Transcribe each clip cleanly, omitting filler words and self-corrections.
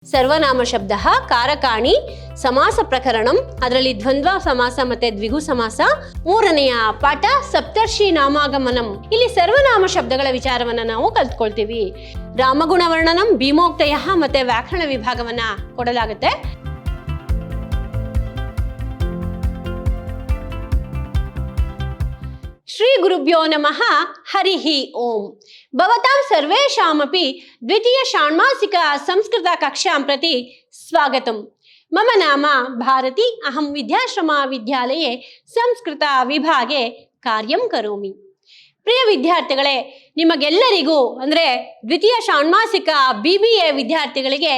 ಸರ್ವನಾಮ ಶಬ್ದ ಕಾರಕಾಣಿ ಸಮಾಸ ಪ್ರಕರಣಂ, ಅದರಲ್ಲಿ ದ್ವಂದ್ವ ಸಮಾಸ ಮತ್ತೆ ದ್ವಿಗು ಸಮಾಸ. ಮೂರನೆಯ ಪಾಠ ಸಪ್ತರ್ಷಿ ನಾಮಾಗಮನಂ. ಇಲ್ಲಿ ಸರ್ವನಾಮ ಶಬ್ದಗಳ ವಿಚಾರವನ್ನ ನಾವು ಕಲ್ತ್ಕೊಳ್ತೀವಿ. ರಾಮಗುಣ ವರ್ಣನಂ, ಭೀಮೋಕ್ತಯ ಮತ್ತೆ ವ್ಯಾಕರಣ ವಿಭಾಗವನ್ನ ಕೊಡಲಾಗುತ್ತೆ. ಶ್ರೀ ಗುರುಭ್ಯೋ ನಮಃ. ಹರಿಹಿ ಓಂ. ಭವತಾಂ ಸರ್ವೇಷಾಮಪಿ ದ್ವಿತೀಯ ಷಾಣ್ಮಾಸಿಕ ಸಂಸ್ಕೃತ ಕಕ್ಷಾಂ ಪ್ರತಿ ಸ್ವಾಗತಂ. ಮಮ ನಾಮ ಭಾರತಿ. ಅಹಂ ವಿದ್ಯಾಶ್ರಮ ವಿದ್ಯಾಲಯೇ ಸಂಸ್ಕೃತ ವಿಭಾಗೆ ಕಾರ್ಯಂ ಕರೋಮಿ. ಪ್ರಿಯ ವಿದ್ಯಾರ್ಥಿಗಳೇ, ನಿಮಗೆಲ್ಲರಿಗೂ ಅಂದರೆ ದ್ವಿತೀಯ ಷಾಣ್ಮಾಸಿಕ BBA ವಿದ್ಯಾರ್ಥಿಗಳಿಗೆ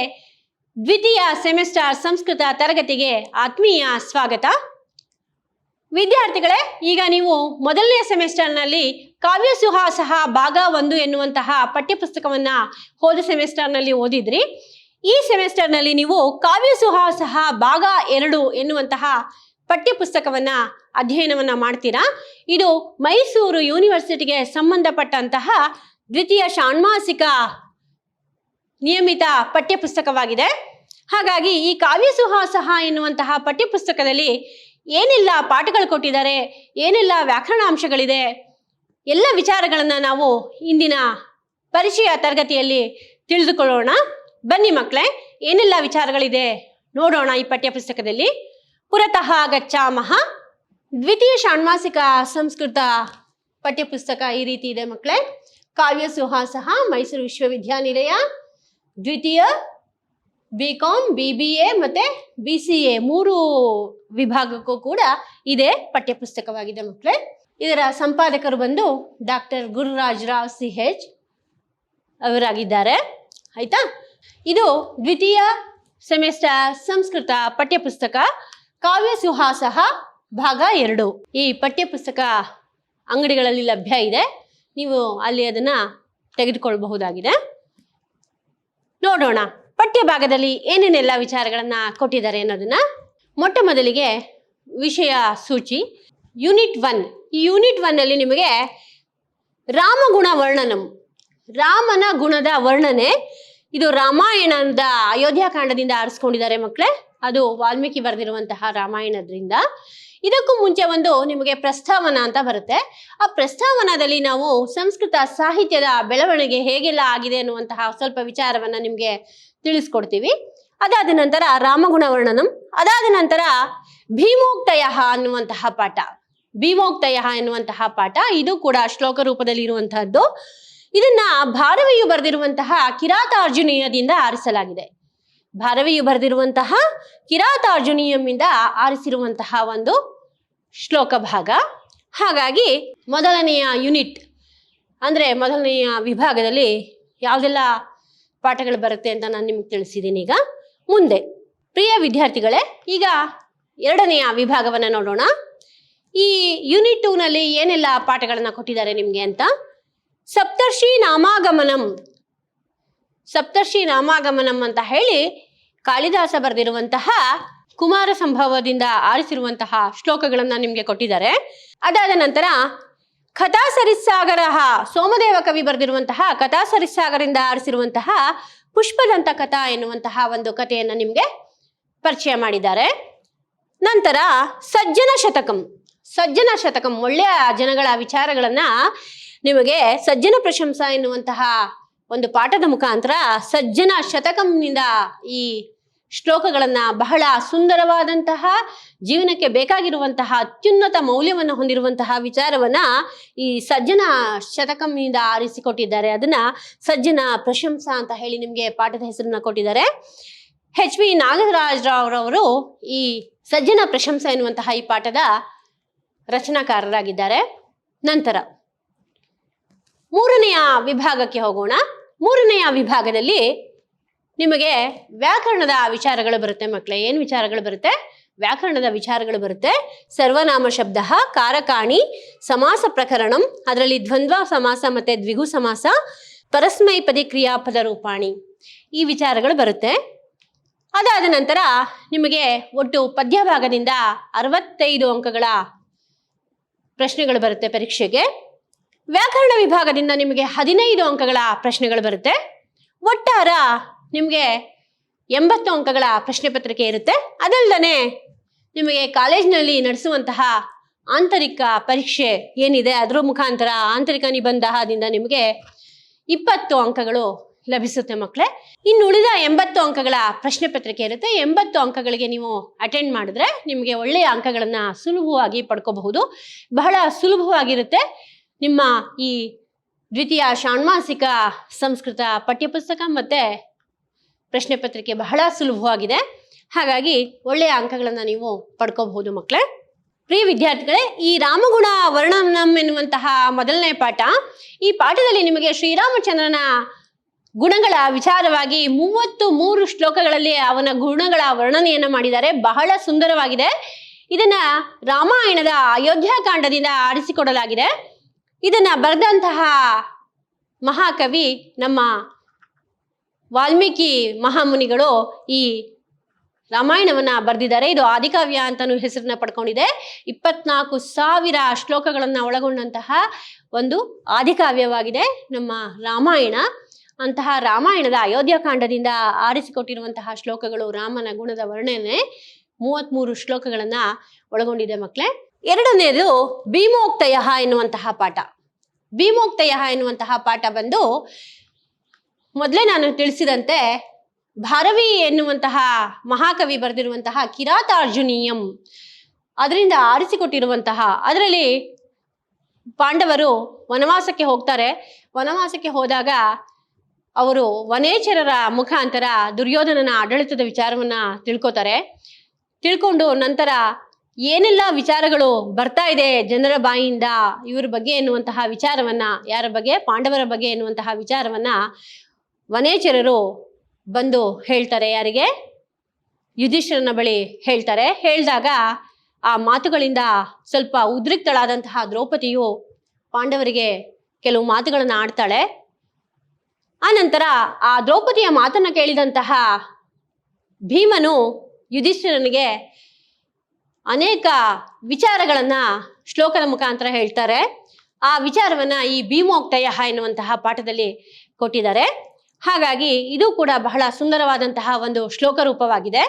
ದ್ವಿತೀಯ ಸೆಮಿಸ್ಟರ್ ಸಂಸ್ಕೃತ ತರಗತಿಗೆ ಆತ್ಮೀಯ ಸ್ವಾಗತ. ವಿದ್ಯಾರ್ಥಿಗಳೇ, ಈಗ ನೀವು ಮೊದಲನೇ ಸೆಮಿಸ್ಟರ್ನಲ್ಲಿ ಕಾವ್ಯ ಸುಹಾಸಃ ಭಾಗ 1 ಎನ್ನುವಂತಹ ಪಠ್ಯಪುಸ್ತಕವನ್ನ ಹೋದ ಸೆಮಿಸ್ಟರ್ನಲ್ಲಿ ಓದಿದ್ರಿ. ಈ ಸೆಮಿಸ್ಟರ್ನಲ್ಲಿ ನೀವು ಕಾವ್ಯ ಸುಹಾಸಃ ಭಾಗ 2 ಎನ್ನುವಂತಹ ಪಠ್ಯಪುಸ್ತಕವನ್ನ ಅಧ್ಯಯನವನ್ನ ಮಾಡ್ತೀರಾ. ಇದು ಮೈಸೂರು ಯೂನಿವರ್ಸಿಟಿಗೆ ಸಂಬಂಧಪಟ್ಟಂತಹ ದ್ವಿತೀಯ ಷಾಣ್ಮಾಸಿಕ ನಿಯಮಿತ ಪಠ್ಯಪುಸ್ತಕವಾಗಿದೆ. ಹಾಗಾಗಿ ಈ ಕಾವ್ಯ ಸುಹಾಸಃ ಎನ್ನುವಂತಹ ಪಠ್ಯಪುಸ್ತಕದಲ್ಲಿ ಏನೆಲ್ಲ ಪಾಠಗಳು ಕೊಟ್ಟಿದ್ದಾರೆ, ಏನೆಲ್ಲ ವ್ಯಾಕರಣಾಂಶಗಳಿದೆ, ಎಲ್ಲ ವಿಚಾರಗಳನ್ನು ನಾವು ಇಂದಿನ ಪರಿಚಯ ತರಗತಿಯಲ್ಲಿ ತಿಳಿದುಕೊಳ್ಳೋಣ. ಬನ್ನಿ ಮಕ್ಕಳೇ, ಏನೆಲ್ಲ ವಿಚಾರಗಳಿದೆ ನೋಡೋಣ ಈ ಪಠ್ಯಪುಸ್ತಕದಲ್ಲಿ. ಪುರತಃ ಗಚ್ಚಾಮಃ. ದ್ವಿತೀಯ ಷಾಣ್ಮಾಸಿಕ ಸಂಸ್ಕೃತ ಪಠ್ಯಪುಸ್ತಕ ಈ ರೀತಿ ಇದೆ ಮಕ್ಕಳೇ. ಕಾವ್ಯ ಸುಹಾಸಃ, ಮೈಸೂರು ವಿಶ್ವವಿದ್ಯಾನಿಲಯ, ದ್ವಿತೀಯ BCom, BBA ಮತ್ತೆ BCA 3 ವಿಭಾಗಕ್ಕೂ ಕೂಡ ಇದೇ ಪಠ್ಯಪುಸ್ತಕವಾಗಿದೆ ಮಕ್ಕಳೇ. ಇದರ ಸಂಪಾದಕರು ಬಂದು ಡಾಕ್ಟರ್ ಗುರುರಾಜ್ ರಾವ್ CH ಅವರಾಗಿದ್ದಾರೆ. ಆಯ್ತಾ? ಇದು ದ್ವಿತೀಯ ಸೆಮಿಸ್ಟರ್ ಸಂಸ್ಕೃತ ಪಠ್ಯಪುಸ್ತಕ ಕಾವ್ಯ ಸುಹಾಸಃ ಭಾಗ 2. ಈ ಪಠ್ಯಪುಸ್ತಕ ಅಂಗಡಿಗಳಲ್ಲಿ ಲಭ್ಯ ಇದೆ. ನೀವು ಅಲ್ಲಿ ಅದನ್ನ ತೆಗೆದುಕೊಳ್ಳಬಹುದಾಗಿದೆ. ನೋಡೋಣ ಪಠ್ಯ ಭಾಗದಲ್ಲಿ ಏನೇನೆಲ್ಲ ವಿಚಾರಗಳನ್ನ ಕೊಟ್ಟಿದ್ದಾರೆ ಅನ್ನೋದನ್ನ. ಮೊಟ್ಟ ಮೊದಲಿಗೆ ವಿಷಯ ಸೂಚಿ ಯೂನಿಟ್ 1. ಈ ಯೂನಿಟ್ 1 ಅಲ್ಲಿ ನಿಮಗೆ ರಾಮಗುಣ ವರ್ಣನಂ, ರಾಮನ ಗುಣದ ವರ್ಣನೆ. ಇದು ರಾಮಾಯಣದ ಅಯೋಧ್ಯಾಕಾಂಡದಿಂದ ಆರಿಸ್ಕೊಂಡಿದ್ದಾರೆ ಮಕ್ಕಳೇ. ಅದು ವಾಲ್ಮೀಕಿ ಬರೆದಿರುವಂತಹ ರಾಮಾಯಣದ್ರಿಂದ. ಇದಕ್ಕೂ ಮುಂಚೆ ಒಂದು ನಿಮಗೆ ಪ್ರಸ್ತಾವನ ಅಂತ ಬರುತ್ತೆ. ಆ ಪ್ರಸ್ತಾವನದಲ್ಲಿ ನಾವು ಸಂಸ್ಕೃತ ಸಾಹಿತ್ಯದ ಬೆಳವಣಿಗೆ ಹೇಗೆಲ್ಲ ಆಗಿದೆ ಅನ್ನುವಂತಹ ಸ್ವಲ್ಪ ವಿಚಾರವನ್ನ ನಿಮಗೆ ತಿಳಿಸ್ಕೊಡ್ತೀವಿ. ಅದಾದ ನಂತರ ರಾಮಗುಣ ವರ್ಣನಂ, ಅದಾದ ನಂತರ ಭೀಮೋಕ್ತಯ ಅನ್ನುವಂತಹ ಪಾಠ. ಭೀಮೋಕ್ತಯ ಎನ್ನುವಂತಹ ಪಾಠ ಇದು ಕೂಡ ಶ್ಲೋಕ ರೂಪದಲ್ಲಿ ಇರುವಂತಹದ್ದು. ಇದನ್ನ ಭಾರವಿಯು ಬರೆದಿರುವಂತಹ ಕಿರಾತಾರ್ಜುನೀಯದಿಂದ ಆರಿಸಲಾಗಿದೆ. ಭಾರವಿಯು ಬರೆದಿರುವಂತಹ ಕಿರಾತಾರ್ಜುನೀಯಮಿಂದ ಆರಿಸಿರುವಂತಹ ಒಂದು ಶ್ಲೋಕ ಭಾಗ. ಹಾಗಾಗಿ ಮೊದಲನೆಯ ಯೂನಿಟ್ ಅಂದ್ರೆ ಮೊದಲನೆಯ ವಿಭಾಗದಲ್ಲಿ ಯಾವುದೆಲ್ಲ ಪಾಠಗಳು ಬರುತ್ತೆ ಅಂತ ನಾನು ನಿಮ್ಗೆ ತಿಳಿಸಿದ್ದೀನಿ. ಈಗ ಮುಂದೆ ಪ್ರಿಯ ವಿದ್ಯಾರ್ಥಿಗಳೇ, ಈಗ ಎರಡನೆಯ ವಿಭಾಗವನ್ನ ನೋಡೋಣ. ಈ ಯೂನಿಟ್ 2 ನಲ್ಲಿ ಏನೆಲ್ಲ ಪಾಠಗಳನ್ನ ಕೊಟ್ಟಿದ್ದಾರೆ ನಿಮ್ಗೆ ಅಂತ. ಸಪ್ತರ್ಷಿ ನಾಮಾಗಮನಂ. ಸಪ್ತರ್ಷಿ ನಾಮಾಗಮನಂ ಅಂತ ಹೇಳಿ ಕಾಳಿದಾಸ ಬರೆದಿರುವಂತಹ ಕುಮಾರ ಸಂಭವದಿಂದ ಆರಿಸಿರುವಂತಹ ಶ್ಲೋಕಗಳನ್ನ ನಿಮ್ಗೆ ಕೊಟ್ಟಿದ್ದಾರೆ. ಅದಾದ ನಂತರ ಕಥಾ ಸರಿಸ್ಸಾಗರ, ಸೋಮದೇವ ಕವಿ ಬರೆದಿರುವಂತಹ ಕಥಾ ಸರಿಸ್ಸಾಗರಿಂದ ಆರಿಸಿರುವಂತಹ ಪುಷ್ಪದಂತ ಕಥಾ ಎನ್ನುವಂತಹ ಒಂದು ಕಥೆಯನ್ನ ನಿಮ್ಗೆ ಪರಿಚಯ ಮಾಡಿದ್ದಾರೆ. ನಂತರ ಸಜ್ಜನ ಶತಕಂ. ಸಜ್ಜನ ಶತಕಂ ಒಳ್ಳೆಯ ಜನಗಳ ವಿಚಾರಗಳನ್ನ ನಿಮಗೆ ಸಜ್ಜನ ಪ್ರಶಂಸಾ ಎನ್ನುವಂತಹ ಒಂದು ಪಾಠದ ಮುಖಾಂತರ ಸಜ್ಜನ ಶತಕಂನಿಂದ ಈ ಶ್ಲೋಕಗಳನ್ನ ಬಹಳ ಸುಂದರವಾದಂತಹ ಜೀವನಕ್ಕೆ ಬೇಕಾಗಿರುವಂತಹ ಅತ್ಯುನ್ನತ ಮೌಲ್ಯವನ್ನು ಹೊಂದಿರುವಂತಹ ವಿಚಾರವನ್ನ ಈ ಸಜ್ಜನ ಶತಕಂನಿಂದ ಆರಿಸಿಕೊಟ್ಟಿದ್ದಾರೆ. ಅದನ್ನ ಸಜ್ಜನ ಪ್ರಶಂಸಾ ಅಂತ ಹೇಳಿ ನಿಮ್ಗೆ ಪಾಠದ ಹೆಸರನ್ನ ಕೊಟ್ಟಿದ್ದಾರೆ. HV ನಾಗರಾಜ್ ರಾವ್ ಈ ಸಜ್ಜನ ಪ್ರಶಂಸಾ ಎನ್ನುವಂತಹ ಈ ಪಾಠದ ರಚನಾಕಾರರಾಗಿದ್ದಾರೆ. ನಂತರ ಮೂರನೆಯ ವಿಭಾಗಕ್ಕೆ ಹೋಗೋಣ. ಮೂರನೆಯ ವಿಭಾಗದಲ್ಲಿ ನಿಮಗೆ ವ್ಯಾಕರಣದ ವಿಚಾರಗಳು ಬರುತ್ತೆ ಮಕ್ಕಳೇ. ಏನು ವಿಚಾರಗಳು ಬರುತ್ತೆ? ವ್ಯಾಕರಣದ ವಿಚಾರಗಳು ಬರುತ್ತೆ. ಸರ್ವನಾಮ ಶಬ್ದ ಕಾರಕಾಣಿ ಸಮಾಸ ಪ್ರಕರಣಂ, ಅದರಲ್ಲಿ ದ್ವಂದ್ವ ಸಮಾಸ ಮತ್ತೆ ದ್ವಿಗು ಸಮಾಸ, ಪರಸ್ಮೈಪದಿ ಕ್ರಿಯಾಪದ ರೂಪಾಣಿ, ಈ ವಿಚಾರಗಳು ಬರುತ್ತೆ. ಅದಾದ ನಂತರ ನಿಮಗೆ ಒಟ್ಟು ಪದ್ಯ ಭಾಗದಿಂದ 65 ಅಂಕಗಳ ಪ್ರಶ್ನೆಗಳು ಬರುತ್ತೆ ಪರೀಕ್ಷೆಗೆ. ವ್ಯಾಕರಣ ವಿಭಾಗದಿಂದ ನಿಮಗೆ 15 ಅಂಕಗಳ ಪ್ರಶ್ನೆಗಳು ಬರುತ್ತೆ. ಒಟ್ಟಾರ ನಿಮಗೆ 80 ಅಂಕಗಳ ಪ್ರಶ್ನೆ ಪತ್ರಿಕೆ ಇರುತ್ತೆ. ಅದಲ್ಲದೆ ನಿಮಗೆ ಕಾಲೇಜಿನಲ್ಲಿ ನಡೆಸುವಂತಹ ಆಂತರಿಕ ಪರೀಕ್ಷೆ ಏನಿದೆ ಅದರ ಮುಖಾಂತರ ಆಂತರಿಕ ನಿಬಂಧದಿಂದ ನಿಮಗೆ 20 ಅಂಕಗಳು ಲಭಿಸುತ್ತೆ ಮಕ್ಕಳೇ. ಇನ್ನು ಉಳಿದ 80 ಅಂಕಗಳ ಪ್ರಶ್ನೆ ಪತ್ರಿಕೆ ಇರುತ್ತೆ. 80 ಅಂಕಗಳಿಗೆ ನೀವು ಅಟೆಂಡ್ ಮಾಡಿದ್ರೆ ನಿಮಗೆ ಒಳ್ಳೆಯ ಅಂಕಗಳನ್ನ ಸುಲಭವಾಗಿ ಪಡ್ಕೋಬಹುದು. ಬಹಳ ಸುಲಭವಾಗಿರುತ್ತೆ. ನಿಮ್ಮ ಈ ದ್ವಿತೀಯ ಷಾಣ್ಮಾಸಿಕ ಸಂಸ್ಕೃತ ಪಠ್ಯಪುಸ್ತಕ ಮತ್ತೆ ಪ್ರಶ್ನೆ ಪತ್ರಿಕೆ ಬಹಳ ಸುಲಭವಾಗಿದೆ. ಹಾಗಾಗಿ ಒಳ್ಳೆಯ ಅಂಕಗಳನ್ನು ನೀವು ಪಡ್ಕೋಬಹುದು ಮಕ್ಕಳೇ. ಪ್ರಿಯ ವಿದ್ಯಾರ್ಥಿಗಳೇ, ಈ ರಾಮಗುಣ ವರ್ಣನಂ ಎನ್ನುವಂತಹ ಮೊದಲನೇ ಪಾಠ. ಈ ಪಾಠದಲ್ಲಿ ನಿಮಗೆ ಶ್ರೀರಾಮಚಂದ್ರನ ಗುಣಗಳ ವಿಚಾರವಾಗಿ 33 ಶ್ಲೋಕಗಳಲ್ಲಿ ಅವನ ಗುಣಗಳ ವರ್ಣನೆಯನ್ನ ಮಾಡಿದ್ದಾರೆ. ಬಹಳ ಸುಂದರವಾಗಿದೆ. ಇದನ್ನ ರಾಮಾಯಣದ ಅಯೋಧ್ಯಾಕಾಂಡದಿಂದ ಆರಿಸಿಕೊಡಲಾಗಿದೆ. ಇದನ್ನ ಬರೆದಂತಹ ಮಹಾಕವಿ ನಮ್ಮ ವಾಲ್ಮೀಕಿ ಮಹಾಮುನಿಗಳು ಈ ರಾಮಾಯಣವನ್ನ ಬರೆದಿದ್ದಾರೆ. ಇದು ಆದಿಕಾವ್ಯ ಅಂತಾನು ಹೆಸರನ್ನ ಪಡ್ಕೊಂಡಿದೆ. 24,000 ಶ್ಲೋಕಗಳನ್ನ ಒಳಗೊಂಡಂತಹ ಒಂದು ಆದಿಕಾವ್ಯವಾಗಿದೆ ನಮ್ಮ ರಾಮಾಯಣ. ಅಂತಹ ರಾಮಾಯಣದ ಅಯೋಧ್ಯಾಕಾಂಡದಿಂದ ಆರಿಸಿಕೊಟ್ಟಿರುವಂತಹ ಶ್ಲೋಕಗಳು ರಾಮನ ಗುಣದ ವರ್ಣನೆ 33 ಶ್ಲೋಕಗಳನ್ನ ಒಳಗೊಂಡಿದೆ ಮಕ್ಕಳೇ. ಎರಡನೇದು ಭೀಮೋಕ್ತಯ ಎನ್ನುವಂತಹ ಪಾಠ. ಭೀಮೋಕ್ತಯ ಎನ್ನುವಂತಹ ಪಾಠ ಬಂದು ಮೊದಲೇ ನಾನು ತಿಳಿಸಿದಂತೆ ಭಾರವಿ ಎನ್ನುವಂತಹ ಮಹಾಕವಿ ಬರೆದಿರುವಂತಹ ಕಿರಾತಾರ್ಜುನೀಯಂ ಅದರಿಂದ ಆರಿಸಿಕೊಟ್ಟಿರುವಂತಹ, ಅದರಲ್ಲಿ ಪಾಂಡವರು ವನವಾಸಕ್ಕೆ ಹೋಗ್ತಾರೆ. ವನವಾಸಕ್ಕೆ ಹೋದಾಗ ಅವರು ವನೇಚರರ ಮುಖಾಂತರ ದುರ್ಯೋಧನನ ಆಡಳಿತದ ವಿಚಾರವನ್ನ ತಿಳ್ಕೊತಾರೆ. ತಿಳ್ಕೊಂಡು ನಂತರ ಏನೆಲ್ಲ ವಿಚಾರಗಳು ಬರ್ತಾ ಇದೆ ಜನರ ಬಾಯಿಯಿಂದ ಇವರ ಬಗ್ಗೆ ಎನ್ನುವಂತಹ ವಿಚಾರವನ್ನ, ಯಾರ ಬಗ್ಗೆ? ಪಾಂಡವರ ಬಗ್ಗೆ ಎನ್ನುವಂತಹ ವಿಚಾರವನ್ನ ವನೇಚರರು ಬಂದು ಹೇಳ್ತಾರೆ. ಯಾರಿಗೆ? ಯುಧಿಷ್ಠಿರನ ಬಳಿ ಹೇಳ್ತಾರೆ. ಹೇಳಿದಾಗ ಆ ಮಾತುಗಳಿಂದ ಸ್ವಲ್ಪ ಉದ್ರಿಕ್ತಳಾದಂತಹ ದ್ರೌಪದಿಯು ಪಾಂಡವರಿಗೆ ಕೆಲವು ಮಾತುಗಳನ್ನು ಆಡ್ತಾಳೆ. ಆ ನಂತರ ಆ ದ್ರೌಪದಿಯ ಮಾತನ್ನ ಕೇಳಿದಂತಹ ಭೀಮನು ಯುಧಿಷ್ಠಿರನಿಗೆ ಅನೇಕ ವಿಚಾರಗಳನ್ನ ಶ್ಲೋಕದ ಮುಖಾಂತರ ಹೇಳ್ತಾರೆ. ಆ ವಿಚಾರವನ್ನ ಈ ಭೀಮೋಕ್ತಯ ಎನ್ನುವಂತಹ ಪಾಠದಲ್ಲಿ ಕೊಟ್ಟಿದ್ದಾರೆ. ಹಾಗಾಗಿ ಇದು ಕೂಡ ಬಹಳ ಸುಂದರವಾದಂತಹ ಒಂದು ಶ್ಲೋಕ ರೂಪವಾಗಿದೆ.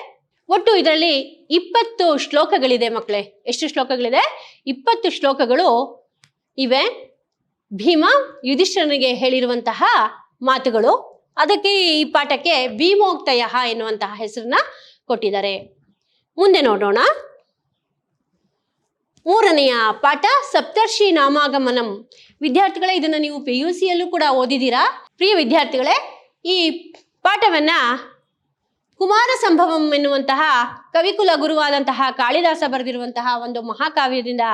ಒಟ್ಟು ಇದರಲ್ಲಿ 20 ಶ್ಲೋಕಗಳಿದೆ ಮಕ್ಕಳೇ. ಎಷ್ಟು ಶ್ಲೋಕಗಳಿದೆ? 20 ಶ್ಲೋಕಗಳು ಇವೆ. ಭೀಮ ಯುಧಿಷ್ಠಿರನಿಗೆ ಹೇಳಿರುವಂತಹ ಮಾತುಗಳು. ಅದಕ್ಕೆ ಈ ಪಾಠಕ್ಕೆ ಭೀಮೋಕ್ತಯ ಎನ್ನುವಂತಹ ಹೆಸರನ್ನ ಕೊಟ್ಟಿದ್ದಾರೆ. ಮುಂದೆ ನೋಡೋಣ. ಮೂರನೆಯ ಪಾಠ ಸಪ್ತರ್ಷಿ ನಾಮಾಗಮನಂ. ವಿದ್ಯಾರ್ಥಿಗಳೇ, ಇದನ್ನ ನೀವು PUCಯಲ್ಲೂ ಕೂಡ ಓದಿದ್ದೀರಾ. ಪ್ರಿಯ ವಿದ್ಯಾರ್ಥಿಗಳೇ, ಈ ಪಾಠವನ್ನ ಕುಮಾರ ಸಂಭವಂ ಎನ್ನುವಂತಹ ಕವಿಕುಲ ಗುರುವಾದಂತಹ ಕಾಳಿದಾಸ ಬರೆದಿರುವಂತಹ ಒಂದು ಮಹಾಕಾವ್ಯದಿಂದ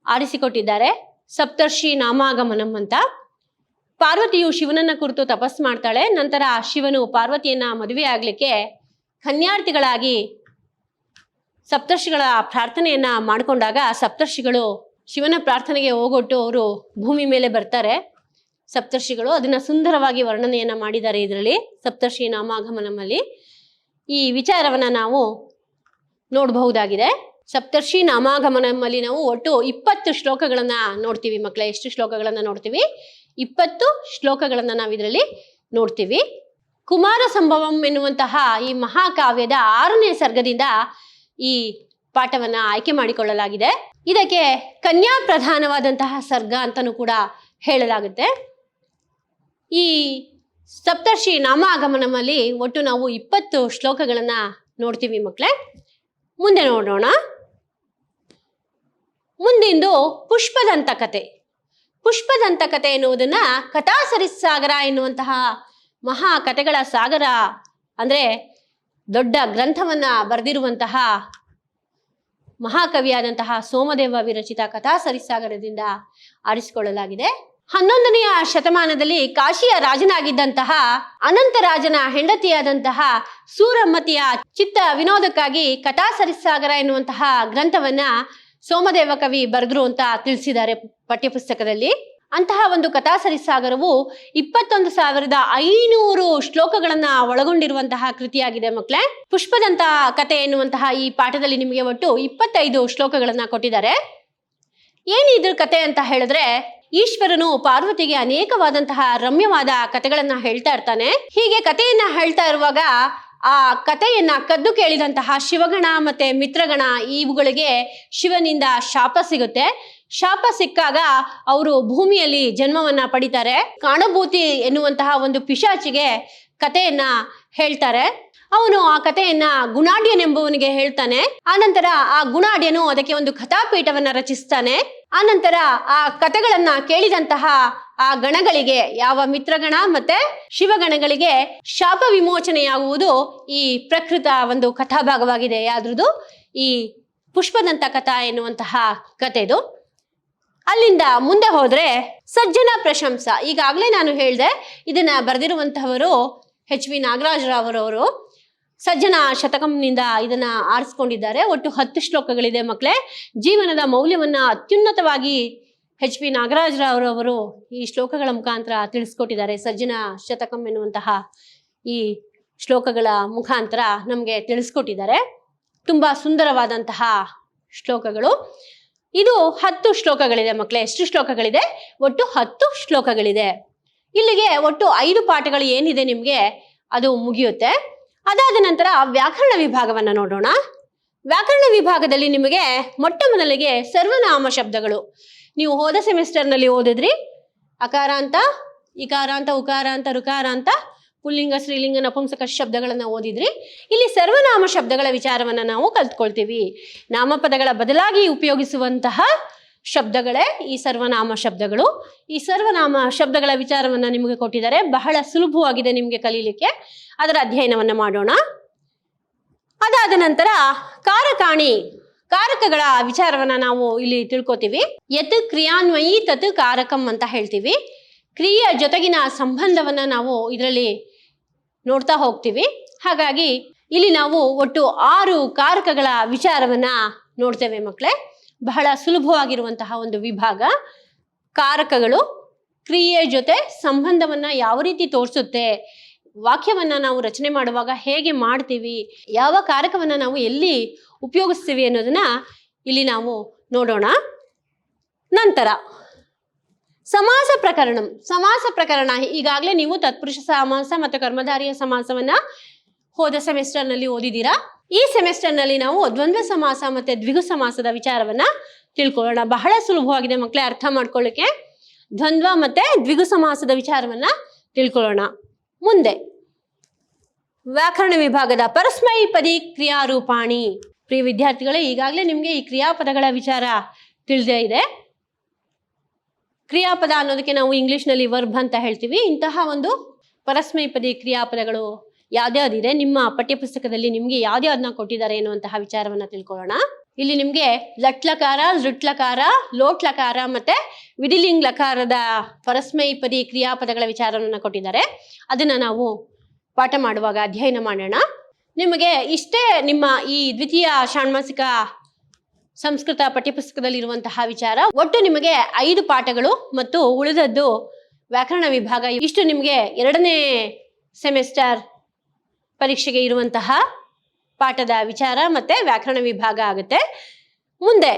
ಆರಿಸಿಕೊಟ್ಟಿದ್ದಾರೆ. ಸಪ್ತರ್ಷಿ ನಾಮಾಗಮನಂ ಅಂತ. ಪಾರ್ವತಿಯು ಶಿವನನ್ನ ಕುರಿತು ತಪಸ್ ಮಾಡ್ತಾಳೆ. ನಂತರ ಶಿವನು ಪಾರ್ವತಿಯನ್ನ ಮದುವೆ ಆಗ್ಲಿಕ್ಕೆ ಕನ್ಯಾರ್ಥಿಗಳಾಗಿ ಸಪ್ತರ್ಷಿಗಳ ಪ್ರಾರ್ಥನೆಯನ್ನ ಮಾಡಿಕೊಂಡಾಗ ಸಪ್ತರ್ಷಿಗಳು ಶಿವನ ಪ್ರಾರ್ಥನೆಗೆ ಹೋಗೊಟ್ಟು ಅವರು ಭೂಮಿ ಮೇಲೆ ಬರ್ತಾರೆ. ಸಪ್ತರ್ಷಿಗಳು ಅದನ್ನ ಸುಂದರವಾಗಿ ವರ್ಣನೆಯನ್ನ ಮಾಡಿದ್ದಾರೆ ಇದರಲ್ಲಿ ಸಪ್ತರ್ಷಿ ನಾಮಾಗಮನಮಲ್ಲಿ. ಈ ವಿಚಾರವನ್ನ ನಾವು ನೋಡಬಹುದಾಗಿದೆ. ಸಪ್ತರ್ಷಿ ನಾಮಾಗಮನಮಲ್ಲಿ ನಾವು ಒಟ್ಟು 20 ಶ್ಲೋಕಗಳನ್ನ ನೋಡ್ತೀವಿ ಮಕ್ಕಳೇ. ಎಷ್ಟು ಶ್ಲೋಕಗಳನ್ನ ನೋಡ್ತೀವಿ? 20 ಶ್ಲೋಕಗಳನ್ನ ನಾವು ಇದರಲ್ಲಿ ನೋಡ್ತೀವಿ. ಕುಮಾರ ಸಂಭವಂ ಎನ್ನುವಂತಹ ಈ ಮಹಾಕಾವ್ಯದ 6ನೇ ಸರ್ಗದಿಂದ ಈ ಪಾಠವನ್ನ ಆಯ್ಕೆ ಮಾಡಿಕೊಳ್ಳಲಾಗಿದೆ. ಇದಕ್ಕೆ ಕನ್ಯಾ ಪ್ರಧಾನವಾದಂತಹ ಸರ್ಗ ಅಂತಾನೂ ಕೂಡ ಹೇಳಲಾಗುತ್ತೆ. ಈ ಸಪ್ತರ್ಷಿ ನಾಮಾಗಮನಮಲ್ಲಿ ಒಟ್ಟು ನಾವು 20 ಶ್ಲೋಕಗಳನ್ನ ನೋಡ್ತೀವಿ ಮಕ್ಕಳೇ. ಮುಂದೆ ನೋಡೋಣ. ಮುಂದಿಂದು ಪುಷ್ಪದಂತಕತೆ. ಪುಷ್ಪದಂತಕತೆ ಎನ್ನುವುದನ್ನ ಕಥಾಸರಿಸಾಗರ ಎನ್ನುವಂತಹ ಮಹಾ ಕಥೆಗಳ ಸಾಗರ ಅಂದ್ರೆ ದೊಡ್ಡ ಗ್ರಂಥವನ್ನ ಬರೆದಿರುವಂತಹ ಮಹಾಕವಿಯಾದಂತಹ ಸೋಮದೇವ ವಿರಚಿತ ಕಥಾಸರಿಸಾಗರದಿಂದ ಆರಿಸಿಕೊಳ್ಳಲಾಗಿದೆ. 11ನೇ ಶತಮಾನದಲ್ಲಿ ಕಾಶಿಯ ರಾಜನಾಗಿದ್ದಂತಹ ಅನಂತರಾಜನ ಹೆಂಡತಿಯಾದಂತಹ ಸೂರಮ್ಮತಿಯ ಚಿತ್ತ ವಿನೋದಕ್ಕಾಗಿ ಕಥಾಸರಿಸಾಗರ ಎನ್ನುವಂತಹ ಗ್ರಂಥವನ್ನ ಸೋಮದೇವ ಕವಿ ಬರೆದ್ರು ಅಂತ ತಿಳಿಸಿದ್ದಾರೆ ಪಠ್ಯಪುಸ್ತಕದಲ್ಲಿ. ಅಂತಹ ಒಂದು ಕಥಾಸರಿಸಾಗರವು 21,500 ಶ್ಲೋಕಗಳನ್ನ ಒಳಗೊಂಡಿರುವಂತಹ ಕೃತಿಯಾಗಿದೆ ಮಕ್ಕಳೇ. ಪುಷ್ಪದಂತ ಕಥೆ ಎನ್ನುವಂತಹ ಈ ಪಾಠದಲ್ಲಿ ನಿಮಗೆ ಒಟ್ಟು 25 ಶ್ಲೋಕಗಳನ್ನ ಕೊಟ್ಟಿದ್ದಾರೆ. ಏನಿದ್ರ ಕತೆ ಅಂತ ಹೇಳಿದ್ರೆ, ಈಶ್ವರನು ಪಾರ್ವತಿಗೆ ಅನೇಕವಾದಂತಹ ರಮ್ಯವಾದ ಕಥೆಗಳನ್ನ ಹೇಳ್ತಾ ಇರ್ತಾನೆ. ಹೀಗೆ ಕಥೆಯನ್ನ ಹೇಳ್ತಾ ಇರುವಾಗ ಆ ಕಥೆಯನ್ನ ಕದ್ದು ಕೇಳಿದಂತಹ ಶಿವಗಣ ಮತ್ತೆ ಮಿತ್ರಗಣ ಇವುಗಳಿಗೆ ಶಿವನಿಂದ ಶಾಪ ಸಿಗುತ್ತೆ. ಶಾಪ ಸಿಕ್ಕಾಗ ಅವರು ಭೂಮಿಯಲ್ಲಿ ಜನ್ಮವನ್ನ ಪಡಿತಾರೆ. ಕಾಣಭೂತಿ ಎನ್ನುವಂತಹ ಒಂದು ಪಿಶಾಚಿಗೆ ಕಥೆಯನ್ನ ಹೇಳ್ತಾರೆ. ಅವನು ಆ ಕಥೆಯನ್ನ ಗುಣಾಢ್ಯನೆಂಬುವನಿಗೆ ಹೇಳ್ತಾನೆ. ಆನಂತರ ಆ ಗುಣಾಢ್ಯನು ಅದಕ್ಕೆ ಒಂದು ಕಥಾಪೀಠವನ್ನ ರಚಿಸ್ತಾನೆ. ಆನಂತರ ಆ ಕಥೆಗಳನ್ನ ಕೇಳಿದಂತಹ ಆ ಗಣಗಳಿಗೆ, ಯಾವ ಮಿತ್ರಗಣ ಮತ್ತೆ ಶಿವಗಣಗಳಿಗೆ ಶಾಪ ವಿಮೋಚನೆಯಾಗುವುದು ಈ ಪ್ರಕೃತ ಒಂದು ಕಥಾಭಾಗವಾಗಿದೆ. ಯಾವ್ದು? ಈ ಪುಷ್ಪದಂತ ಕಥಾ ಎನ್ನುವಂತಹ ಕಥೆದು. ಅಲ್ಲಿಂದ ಮುಂದೆ ಹೋದ್ರೆ ಸಜ್ಜನ ಪ್ರಶಂಸ. ಈಗಾಗಲೇ ನಾನು ಹೇಳಿದೆ, ಇದನ್ನ ಬರೆದಿರುವಂತಹವರು HV ನಾಗರಾಜರಾವ್. ಸಜ್ಜನ ಶತಕಂನಿಂದ ಇದನ್ನ ಆರಿಸ್ಕೊಂಡಿದ್ದಾರೆ. ಒಟ್ಟು 10 ಶ್ಲೋಕಗಳಿದೆ ಮಕ್ಕಳೇ. ಜೀವನದ ಮೌಲ್ಯವನ್ನ ಅತ್ಯುನ್ನತವಾಗಿ HV ನಾಗರಾಜರಾವ್ ಈ ಶ್ಲೋಕಗಳ ಮುಖಾಂತರ ತಿಳಿಸ್ಕೊಟ್ಟಿದ್ದಾರೆ. ಸಜ್ಜನ ಶತಕಂ ಎನ್ನುವಂತಹ ಈ ಶ್ಲೋಕಗಳ ಮುಖಾಂತರ ನಮಗೆ ತಿಳಿಸ್ಕೊಟ್ಟಿದ್ದಾರೆ. ತುಂಬಾ ಸುಂದರವಾದಂತಹ ಶ್ಲೋಕಗಳು. ಇದು 10 ಶ್ಲೋಕಗಳಿದೆ ಮಕ್ಕಳೇ. ಎಷ್ಟು ಶ್ಲೋಕಗಳಿದೆ? ಒಟ್ಟು 10 ಶ್ಲೋಕಗಳಿದೆ. ಇಲ್ಲಿಗೆ ಒಟ್ಟು 5 ಪಾಠಗಳು ಏನಿದೆ ನಿಮ್ಗೆ ಅದು ಮುಗಿಯುತ್ತೆ. ಅದಾದ ನಂತರ ವ್ಯಾಕರಣ ವಿಭಾಗವನ್ನ ನೋಡೋಣ. ವ್ಯಾಕರಣ ವಿಭಾಗದಲ್ಲಿ ನಿಮಗೆ ಮೊಟ್ಟ ಮೊದಲಿಗೆ ಸರ್ವನಾಮ ಶಬ್ದಗಳು. ನೀವು ಹೋದ ಸೆಮಿಸ್ಟರ್ನಲ್ಲಿ ಓದಿದ್ರಿ. ಅಕಾರಾಂತ, ಇಕಾರಾಂತ, ಉಕಾರಾಂತ, ಋಕಾರಾಂತ, ಪುಲ್ಲಿಂಗ, ಸ್ತ್ರೀಲಿಂಗ, ನಪುಂಸಕ ಶಬ್ದಗಳನ್ನ ಓದಿದ್ರಿ. ಇಲ್ಲಿ ಸರ್ವನಾಮ ಶಬ್ದಗಳ ವಿಚಾರವನ್ನ ನಾವು ಕಲ್ತ್ಕೊಳ್ತೀವಿ. ನಾಮಪದಗಳ ಬದಲಾಗಿ ಉಪಯೋಗಿಸುವಂತಹ ಶಬ್ದಗಳೇ ಈ ಸರ್ವನಾಮ ಶಬ್ದಗಳು. ಈ ಸರ್ವನಾಮ ಶಬ್ದಗಳ ವಿಚಾರವನ್ನ ನಿಮಗೆ ಕೊಟ್ಟಿದ್ದಾರೆ. ಬಹಳ ಸುಲಭವಾಗಿದೆ ನಿಮಗೆ ಕಲೀಲಿಕ್ಕೆ. ಅದರ ಅಧ್ಯಯನವನ್ನ ಮಾಡೋಣ. ಅದಾದ ನಂತರ ಕಾರಕಾಣಿ, ಕಾರಕಗಳ ವಿಚಾರವನ್ನ ನಾವು ಇಲ್ಲಿ ತಿಳ್ಕೊತೀವಿ. ಯತ್ ಕ್ರಿಯಾನ್ವಯಿ ತತ್ ಕಾರಕಂ ಅಂತ ಹೇಳ್ತೀವಿ. ಕ್ರಿಯೆಯ ಜೊತೆಗಿನ ಸಂಬಂಧವನ್ನ ನಾವು ಇದರಲ್ಲಿ ನೋಡ್ತಾ ಹೋಗ್ತೀವಿ. ಹಾಗಾಗಿ ಇಲ್ಲಿ ನಾವು ಒಟ್ಟು 6 ಕಾರಕಗಳ ವಿಚಾರವನ್ನ ನೋಡ್ತೇವೆ ಮಕ್ಕಳೇ. ಬಹಳ ಸುಲಭವಾಗಿರುವಂತಹ ಒಂದು ವಿಭಾಗ. ಕಾರಕಗಳು ಕ್ರಿಯೆಯ ಜೊತೆ ಸಂಬಂಧವನ್ನ ಯಾವ ರೀತಿ ತೋರಿಸುತ್ತೆ, ವಾಕ್ಯವನ್ನ ನಾವು ರಚನೆ ಮಾಡುವಾಗ ಹೇಗೆ ಮಾಡ್ತೀವಿ, ಯಾವ ಕಾರಕವನ್ನ ನಾವು ಎಲ್ಲಿ ಉಪಯೋಗಿಸ್ತೀವಿ ಅನ್ನೋದನ್ನ ಇಲ್ಲಿ ನಾವು ನೋಡೋಣ. ನಂತರ ಸಮಾಸ ಪ್ರಕರಣಂ. ಸಮಾಸ ಪ್ರಕರಣ ಈಗಾಗಲೇ ನೀವು ತತ್ಪುರುಷ ಸಮಾಸ ಮತ್ತು ಕರ್ಮಧಾರಿಯ ಸಮಾಸವನ್ನ ಹೋದ ಸೆಮಿಸ್ಟರ್ನಲ್ಲಿ ಓದಿದ್ದೀರಾ. ಈ ಸೆಮಿಸ್ಟರ್ನಲ್ಲಿ ನಾವು ದ್ವಂದ್ವ ಸಮಾಸ ಮತ್ತೆ ದ್ವಿಗು ಸಮಾಸದ ವಿಚಾರವನ್ನ ತಿಳ್ಕೊಳ್ಳೋಣ. ಬಹಳ ಸುಲಭವಾಗಿದೆ ಮಕ್ಕಳೇ ಅರ್ಥ ಮಾಡ್ಕೊಳ್ಳಿಕ್ಕೆ. ದ್ವಂದ್ವ ಮತ್ತೆ ದ್ವಿಗು ಸಮಾಸದ ವಿಚಾರವನ್ನ ತಿಳ್ಕೊಳ್ಳೋಣ. ಮುಂದೆ ವ್ಯಾಕರಣ ವಿಭಾಗದ ಪರಸ್ಮೈಪದಿ ಕ್ರಿಯಾರೂಪಾಣಿ. ಪ್ರಿಯ ವಿದ್ಯಾರ್ಥಿಗಳೇ, ಈಗಾಗಲೇ ನಿಮಗೆ ಈ ಕ್ರಿಯಾಪದಗಳ ವಿಚಾರ ತಿಳಿದೇ ಇದೆ. ಕ್ರಿಯಾಪದ ಅನ್ನೋದಕ್ಕೆ ನಾವು ಇಂಗ್ಲಿಷ್ನಲ್ಲಿ ವರ್ಬ್ ಅಂತ ಹೇಳ್ತೀವಿ. ಇಂತಹ ಒಂದು ಪರಸ್ಮೈಪದಿ ಕ್ರಿಯಾಪದಗಳು ಯಾವ್ದ್ಯಾವ್ದಿದೆ, ನಿಮ್ಮ ಪಠ್ಯಪುಸ್ತಕದಲ್ಲಿ ನಿಮ್ಗೆ ಯಾವ್ದ್ಯಾವ್ದನ್ನ ಕೊಟ್ಟಿದ್ದಾರೆ ಎನ್ನುವಂತಹ ವಿಚಾರವನ್ನ ತಿಳ್ಕೊಳ್ಳೋಣ. ಇಲ್ಲಿ ನಿಮ್ಗೆ ಲಟ್ಲಕಾರ, ಲೃಟ್ಲಕಾರ, ಲೋಟ್ಲಕಾರ ಮತ್ತೆ ವಿಧಿಲಿಂಗ್ ಲಕಾರದ ಪರಸ್ಮೈಪದಿ ಕ್ರಿಯಾಪದಗಳ ವಿಚಾರವನ್ನ ಕೊಟ್ಟಿದ್ದಾರೆ. ಅದನ್ನ ನಾವು ಪಾಠ ಮಾಡುವಾಗ ಅಧ್ಯಯನ ಮಾಡೋಣ. ನಿಮಗೆ ಇಷ್ಟೇ ನಿಮ್ಮ ಈ ದ್ವಿತೀಯ ಷಾಣ್ಮಾಸಿಕ ಸಂಸ್ಕೃತ ಪಠ್ಯಪುಸ್ತಕದಲ್ಲಿ ಇರುವಂತಹ ವಿಚಾರ. ಒಟ್ಟು ನಿಮಗೆ 5 ಪಾಠಗಳು ಮತ್ತು ಉಳಿದದ್ದು ವ್ಯಾಕರಣ ವಿಭಾಗ. ಇಷ್ಟು ನಿಮಗೆ 2ನೇ ಸೆಮಿಸ್ಟರ್ ಪರೀಕ್ಷೆಗೆ ಇರುವಂತಹ ಪಾಠದ ವಿಚಾರ ಮತ್ತೆ ವ್ಯಾಕರಣ ವಿಭಾಗ ಆಗುತ್ತೆ. ಮುಂದೆ